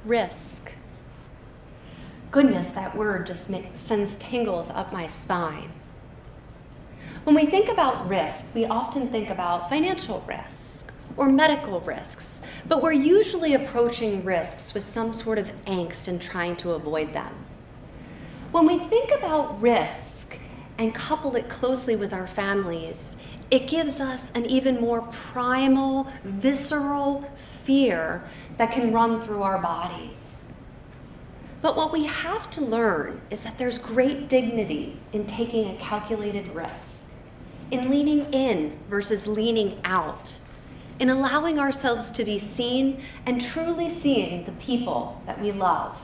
risk. Goodness, that word just sends tingles up my spine. When we think about risk, we often think about financial risk or medical risks, but we're usually approaching risks with some sort of angst and trying to avoid them. When we think about risk and couple it closely with our families, it gives us an even more primal, visceral fear that can run through our bodies. But what we have to learn is that there's great dignity in taking a calculated risk, in leaning in versus leaning out, in allowing ourselves to be seen and truly seeing the people that we love.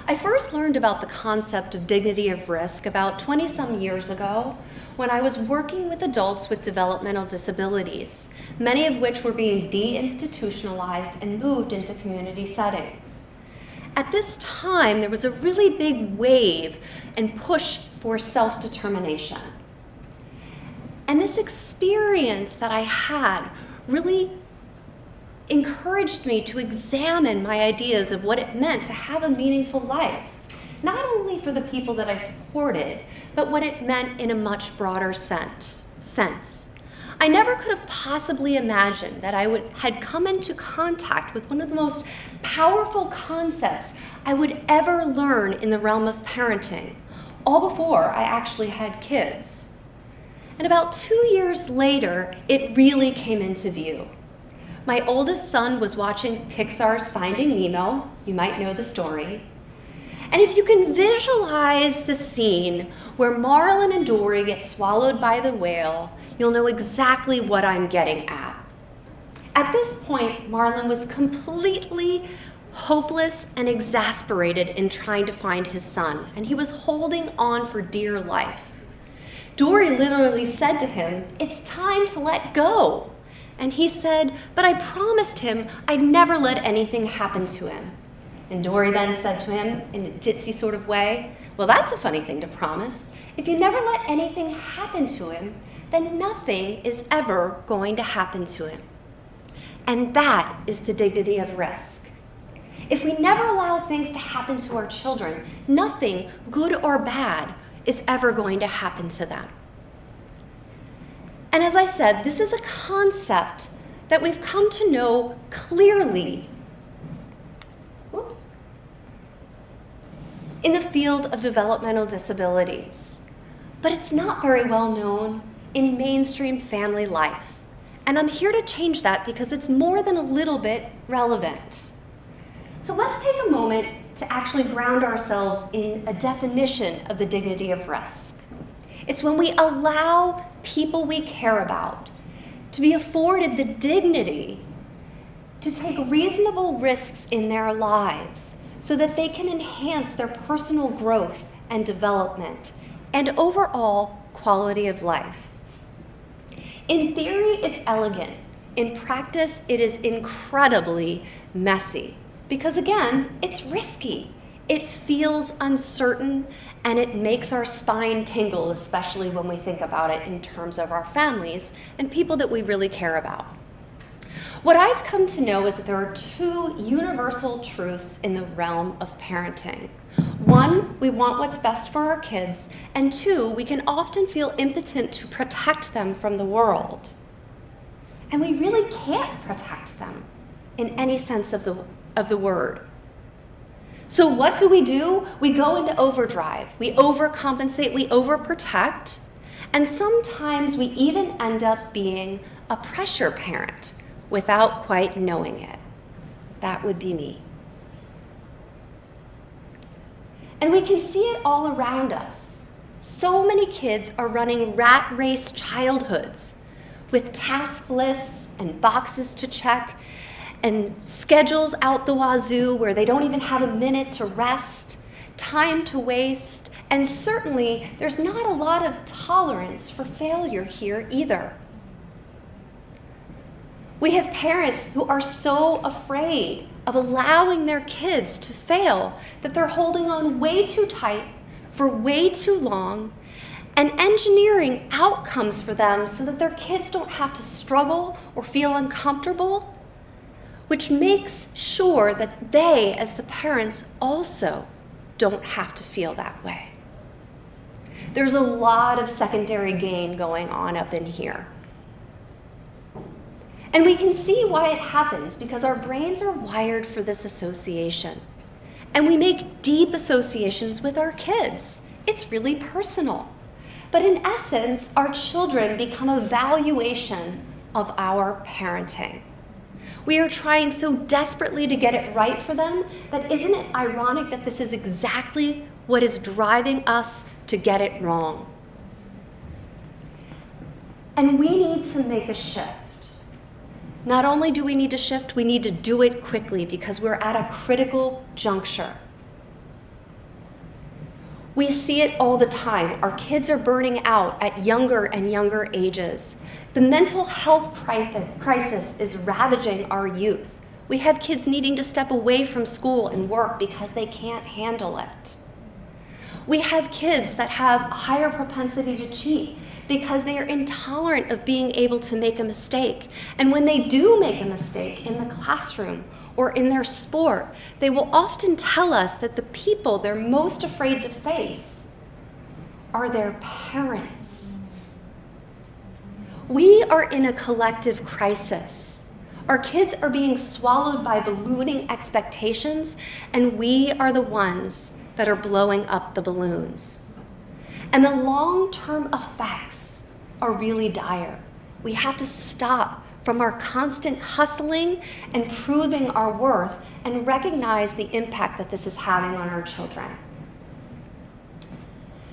I first learned about the concept of dignity of risk about 20-some years ago when I was working with adults with developmental disabilities, many of which were being deinstitutionalized and moved into community settings. At this time, there was a really big wave and push for self-determination. And this experience that I had really encouraged me to examine my ideas of what it meant to have a meaningful life, not only for the people that I supported, but what it meant in a much broader sense. I never could have possibly imagined that I had come into contact with one of the most powerful concepts I would ever learn in the realm of parenting, all before I actually had kids. And about 2 years later, it really came into view. My oldest son was watching Pixar's Finding Nemo. You might know the story. And if you can visualize the scene where Marlin and Dory get swallowed by the whale, you'll know exactly what I'm getting at. At this point, Marlin was completely hopeless and exasperated in trying to find his son, and he was holding on for dear life. Dory literally said to him, "It's time to let go." And he said, "But I promised him I'd never let anything happen to him." And Dory then said to him in a ditzy sort of way, "Well, that's a funny thing to promise. If you never let anything happen to him, then nothing is ever going to happen to him." And that is the dignity of risk. If we never allow things to happen to our children, nothing, good or bad, is ever going to happen to them. And as I said, this is a concept that we've come to know clearly in the field of developmental disabilities. But it's not very well known in mainstream family life. And I'm here to change that because it's more than a little bit relevant. So let's take a moment to actually ground ourselves in a definition of the dignity of risk. It's when we allow people we care about to be afforded the dignity to take reasonable risks in their lives so that they can enhance their personal growth and development and overall quality of life. In theory, it's elegant. In practice, it is incredibly messy because, again, it's risky. It feels uncertain, and it makes our spine tingle, especially when we think about it in terms of our families and people that we really care about. What I've come to know is that there are two universal truths in the realm of parenting. One, we want what's best for our kids, and two, we can often feel impotent to protect them from the world. And we really can't protect them in any sense of the word. So what do? We go into overdrive. We overcompensate, we overprotect, and sometimes we even end up being a pressure parent without quite knowing it. That would be me. And we can see it all around us. So many kids are running rat race childhoods with task lists and boxes to check and schedules out the wazoo where they don't even have a minute to rest, time to waste, and certainly there's not a lot of tolerance for failure here either. We have parents who are so afraid of allowing their kids to fail that they're holding on way too tight for way too long and engineering outcomes for them so that their kids don't have to struggle or feel uncomfortable, which makes sure that they, as the parents, also don't have to feel that way. There's a lot of secondary gain going on up in here. And we can see why it happens because our brains are wired for this association. And we make deep associations with our kids. It's really personal. But in essence, our children become a valuation of our parenting. We are trying so desperately to get it right for them that isn't it ironic that this is exactly what is driving us to get it wrong? And we need to make a shift. Not only do we need to shift, we need to do it quickly because we're at a critical juncture. We see it all the time. Our kids are burning out at younger and younger ages. The mental health crisis is ravaging our youth. We have kids needing to step away from school and work because they can't handle it. We have kids that have a higher propensity to cheat because they are intolerant of being able to make a mistake. And when they do make a mistake in the classroom or in their sport, they will often tell us that the people they're most afraid to face are their parents. We are in a collective crisis. Our kids are being swallowed by ballooning expectations, and we are the ones that are blowing up the balloons. And the long-term effects are really dire. We have to stop from our constant hustling and proving our worth and recognize the impact that this is having on our children.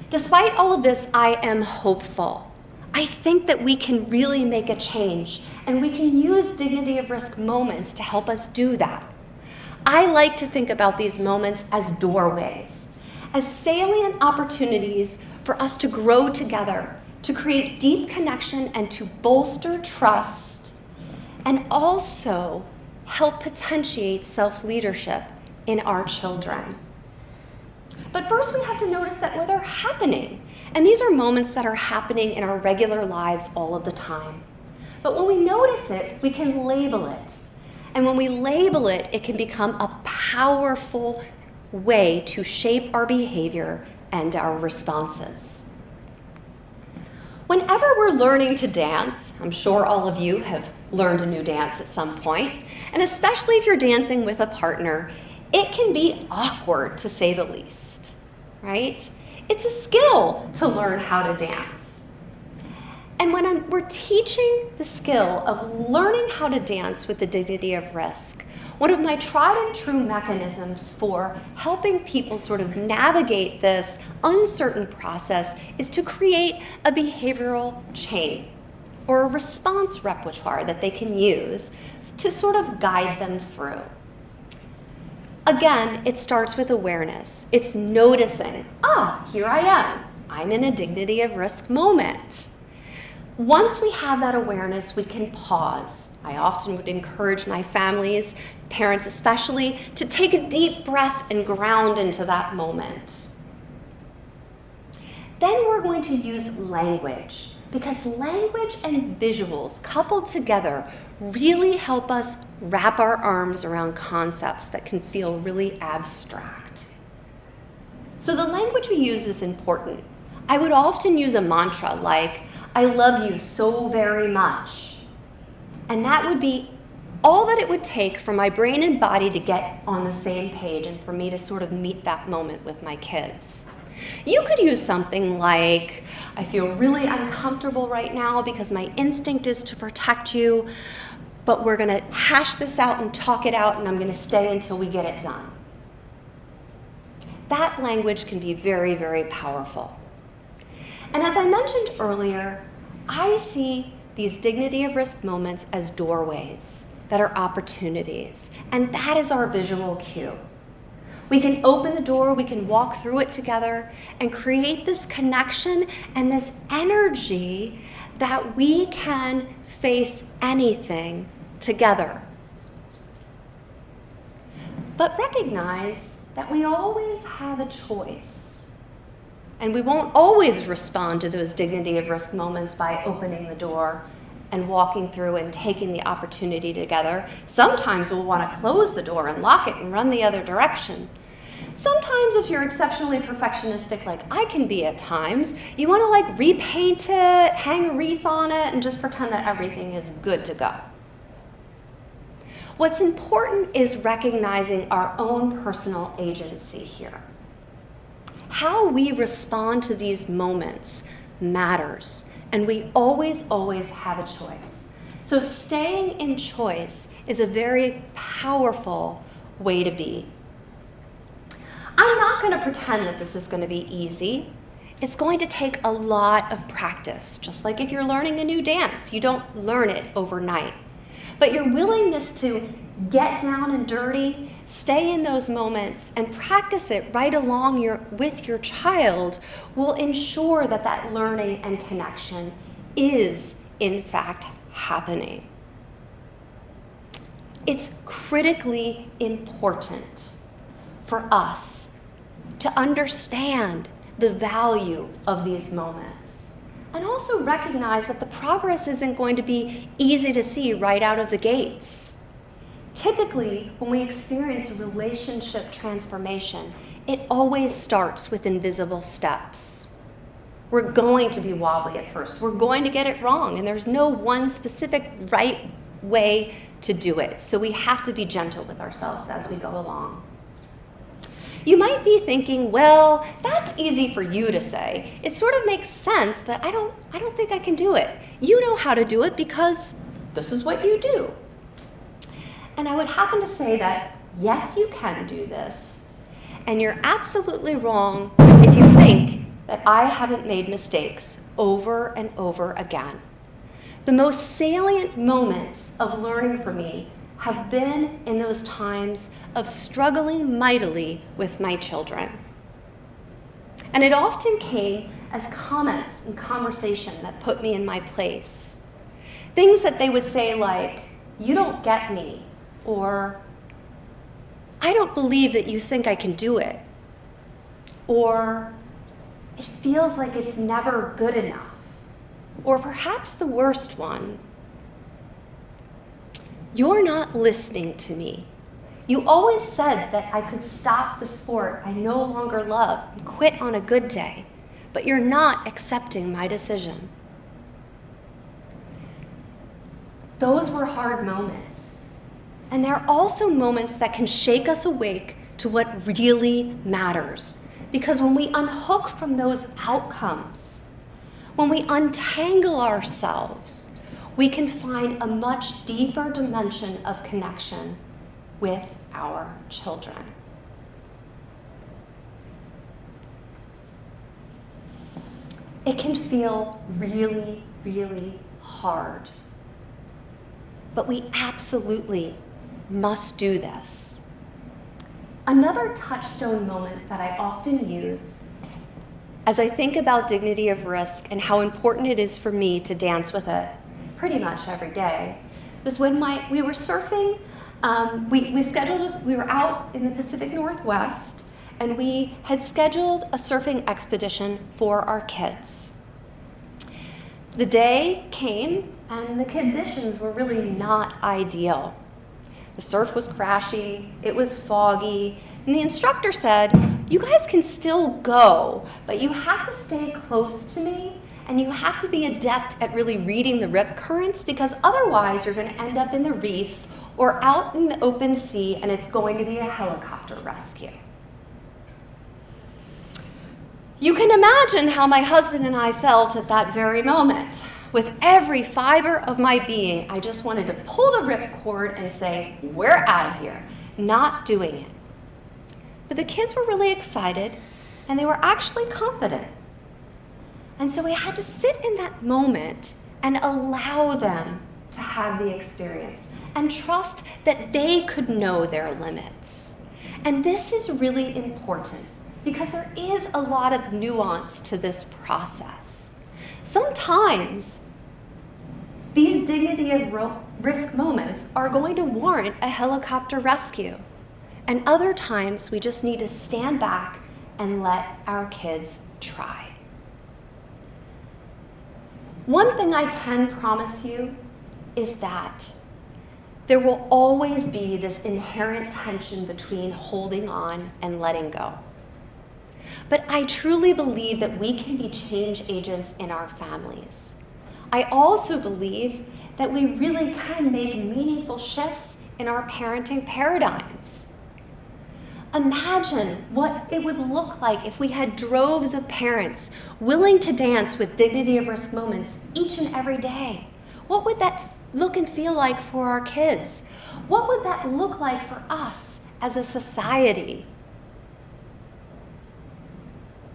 Despite all of this, I am hopeful. I think that we can really make a change, and we can use dignity of risk moments to help us do that. I like to think about these moments as doorways, as salient opportunities for us to grow together, to create deep connection and to bolster trust, and also help potentiate self-leadership in our children. But first we have to notice that they're happening. And these are moments that are happening in our regular lives all of the time. But when we notice it, we can label it. And when we label it, it can become a powerful way to shape our behavior and our responses. Whenever we're learning to dance, I'm sure all of you have learned a new dance at some point, and especially if you're dancing with a partner, it can be awkward to say the least, right? It's a skill to learn how to dance. And when we're teaching the skill of learning how to dance with the dignity of risk, one of my tried and true mechanisms for helping people sort of navigate this uncertain process is to create a behavioral chain or a response repertoire that they can use to sort of guide them through. Again, it starts with awareness. It's noticing, here I am. I'm in a dignity of risk moment. Once we have that awareness, we can pause. I often would encourage my families, parents especially, to take a deep breath and ground into that moment. Then we're going to use language, because language and visuals coupled together really help us wrap our arms around concepts that can feel really abstract. So the language we use is important. I would often use a mantra like, I love you so very much. And that would be all that it would take for my brain and body to get on the same page and for me to sort of meet that moment with my kids. You could use something like, I feel really uncomfortable right now because my instinct is to protect you, but we're going to hash this out and talk it out, and I'm going to stay until we get it done. That language can be very, very powerful. And as I mentioned earlier, I see these dignity of risk moments as doorways that are opportunities, and that is our visual cue. We can open the door, we can walk through it together and create this connection and this energy that we can face anything together. But recognize that we always have a choice. And we won't always respond to those dignity of risk moments by opening the door and walking through and taking the opportunity together. Sometimes we'll want to close the door and lock it and run the other direction. Sometimes if you're exceptionally perfectionistic like I can be at times, you want to like repaint it, hang a wreath on it, and just pretend that everything is good to go. What's important is recognizing our own personal agency here. How we respond to these moments matters, and we always have a choice. So staying in choice is a very powerful way to be. I'm not going to pretend that this is going to be easy. It's going to take a lot of practice. Just like if you're learning a new dance, you don't learn it overnight. But your willingness to get down and dirty, stay in those moments, and practice it right along with your child will ensure that that learning and connection is, in fact, happening. It's critically important for us to understand the value of these moments and also recognize that the progress isn't going to be easy to see right out of the gates. Typically, when we experience a relationship transformation, it always starts with invisible steps. We're going to be wobbly at first. We're going to get it wrong, and there's no one specific right way to do it. So we have to be gentle with ourselves as we go along. You might be thinking, well, that's easy for you to say. It sort of makes sense, but I don't think I can do it. You know how to do it because this is what you do. And I would happen to say that, yes, you can do this. And you're absolutely wrong if you think that I haven't made mistakes over and over again. The most salient moments of learning for me have been in those times of struggling mightily with my children. And it often came as comments and conversation that put me in my place. Things that they would say like, "You don't get me," or "I don't believe that you think I can do it," or "It feels like it's never good enough," or perhaps the worst one, "You're not listening to me. You always said that I could stop the sport I no longer love and quit on a good day, but you're not accepting my decision." Those were hard moments. And there are also moments that can shake us awake to what really matters. Because when we unhook from those outcomes, when we untangle ourselves, we can find a much deeper dimension of connection with our children. It can feel really, really hard. But we absolutely must do this. Another touchstone moment that I often use as I think about dignity of risk and how important it is for me to dance with it pretty much every day was when we were surfing. We were out in the Pacific Northwest, and we had scheduled a surfing expedition for our kids. The day came, and the conditions were really not ideal. The surf was crashy, it was foggy, and the instructor said, "You guys can still go, but you have to stay close to me, and you have to be adept at really reading the rip currents, because otherwise you're going to end up in the reef or out in the open sea, and it's going to be a helicopter rescue." You can imagine how my husband and I felt at that very moment. With every fiber of my being, I just wanted to pull the ripcord and say, "We're out of here," not doing it. But the kids were really excited, and they were actually confident. And so we had to sit in that moment and allow them to have the experience and trust that they could know their limits. And this is really important because there is a lot of nuance to this process. Sometimes these dignity of risk moments are going to warrant a helicopter rescue. And other times we just need to stand back and let our kids try. One thing I can promise you is that there will always be this inherent tension between holding on and letting go. But I truly believe that we can be change agents in our families. I also believe that we really can make meaningful shifts in our parenting paradigms. Imagine what it would look like if we had droves of parents willing to dance with dignity of risk moments each and every day. What would that look and feel like for our kids? What would that look like for us as a society?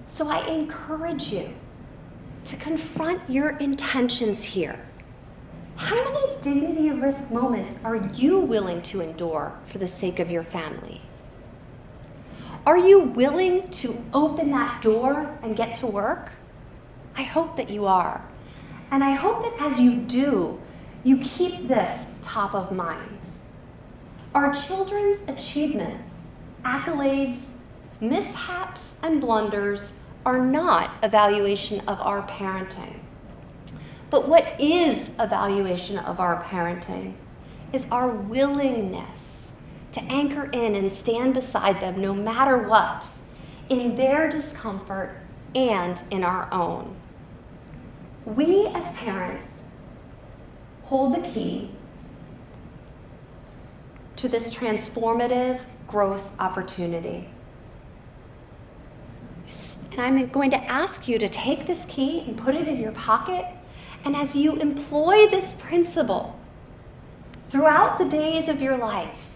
So I encourage you to confront your intentions here. How many dignity of risk moments are you willing to endure for the sake of your family? Are you willing to open that door and get to work? I hope that you are. And I hope that as you do, you keep this top of mind. Our children's achievements, accolades, mishaps, and blunders are not evaluation of our parenting. But what is evaluation of our parenting is our willingness to anchor in and stand beside them no matter what, in their discomfort and in our own. We as parents hold the key to this transformative growth opportunity. And I'm going to ask you to take this key and put it in your pocket, and as you employ this principle throughout the days of your life,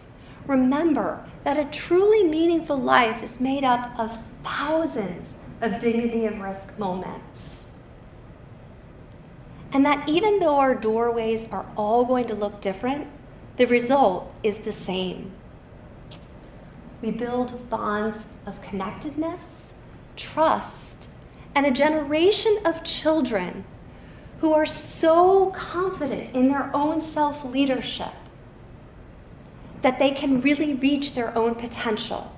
remember that a truly meaningful life is made up of thousands of dignity of risk moments. And that even though our doorways are all going to look different, the result is the same. We build bonds of connectedness, trust, and a generation of children who are so confident in their own self-leadership that they can really reach their own potential.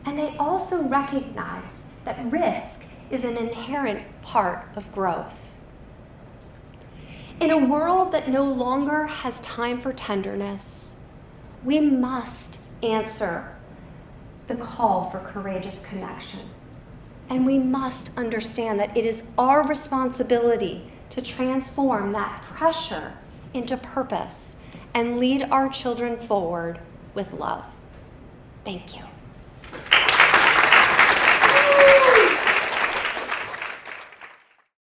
And they also recognize that risk is an inherent part of growth. In a world that no longer has time for tenderness, we must answer the call for courageous connection. And we must understand that it is our responsibility to transform that pressure into purpose and lead our children forward with love. Thank you.